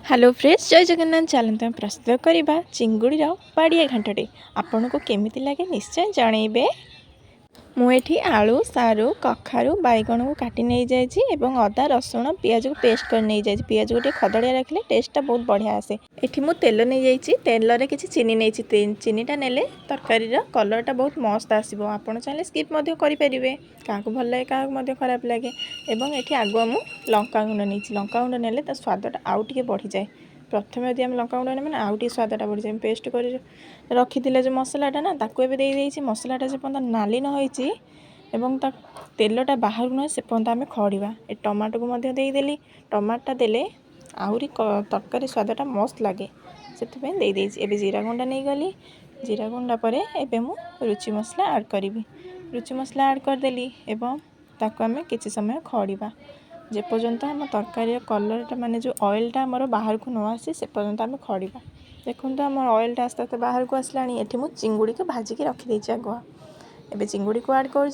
Hello friends जय जगन्नाथ चलते प्रस्तुत करवा चिंगुड़ीर पाड़िया घांटटे आपन को केमिति लगे निश्चय जनइबे। मुझे आलू सारू कखारू बैगण को काटी नहीं जाइए अदा रसुण पियाज को पेस्ट कर नहीं जाइए। पियाज को खदड़िया रखिले टेस्टा बहुत बढ़िया आसे। एठी मु तेल नहीं जाइए तेल रे किछि चीनी नहीं चीनीटा नेले तरकारी कलरटा बहुत मस्त आसो। आपड़ चाहिए स्किप करें क्या भल लगे क्या खराब लगे। एवं ये आगुआ मु लंका गुंड नहीं लंका गुंड ने स्वादटा आउ टे बढ़ी जाए। प्रथम यदि आम लंका गुंड ने आउ टे स्वादटा बढ़ी जाए। पेस्ट कर रखी जो मसलाटा ना ताकू मसलाटा से पर्यटन नाली न होई एवं तेलटा बाहर न से पर्यटन आम खड़ा ए टमाटो को देदेली। टमाटा देले आहरी तरकारी स्वादटा मस्त लगे से एबे जीरा गुंडा नहीं गली। जीरा गुंडा पर एबे मु रुचि मसला ऐड करी। रुचि मसला ऐड करदेली एवं ताको आम किसी समय खड़ा जेपर्यंत आम तरकारी कलरटा माने जो ऑयलटा आमर बाहर को न आसी से पर्यंत आम खड़ा। देखो आम ऑयलटा आस्ते आस्ते बाहर को आसला। ये मुझे चिंगुड़ी को भाजिकी रखीदे आगुआ एबे चिंगुड़ी को ऐड कर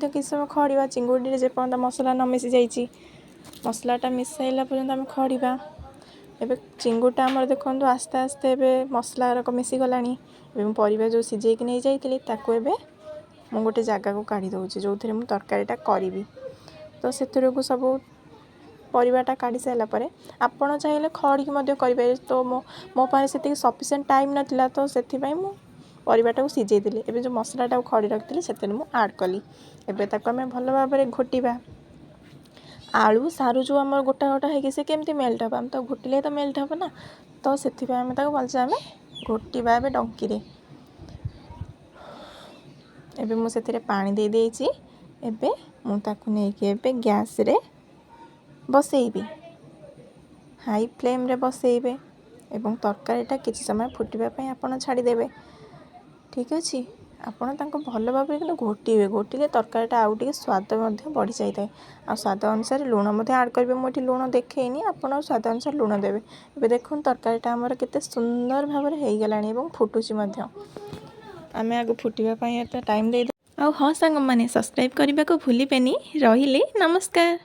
किसी समय खड़ा। चिंगुड़ी जे पर्यंत मसला न मिसी जाइए मसलाटा मिसाइला पर्यंत आम खड़ा। एबे चिंगुटा आमर देखो आस्ते आस्ते एबे मसला रक मिसी गलानी। परिबा जो सिझे नहीं जाइए ताकू एबे मु गोटे जगह को काढ़ी दउची जो थे मुझे तरकारीटा करी। तो से सब परिवाटा काढ़ी सारा पर आपड़ चाहिए खड़ी करें। तो मो पास से सफिशिएंट टाइम नाला तो से परिवाटा को सिझेदेली। एबे जो मसलाटा खड़ी रखी से ऐड कली। एबे ताको आम भल भाव में घोटिबा। आलू सारू जो आम गोटा गोटा है से केमती मेल्ट हम आम तो घोटिले तो मेल्ट हम ना। तो से भलसे आम घोटिबा ए डंकी एबे मु से पानी दे देइछि। एबे मु ताकू नेकी एबे गैस रे बसेइबी हाई फ्लेम रे बसेइबे एवं तरकारीटा किसी समय फुटिबा पई आपण छाड़ीदेवे। ठीक अच्छे आपड़ भल भाव में घोटे घोटिले तरकारीटा आउ टे स्वाद बढ़ी जाए। आ स्वाद अनुसार लुण ऐड करेंगे। मुझे लुण देखेनी आप स्वाद अनुसार लुण देवे। एबे देखो तरकारीटा आमर केते सुंदर भाव में हो गलानी एवं फुटुची आम आगे फुटवाई टाइम दे। हाँ सांग मैंने सब्सक्राइब करने को भूलिबेनी। रहिले नमस्कार।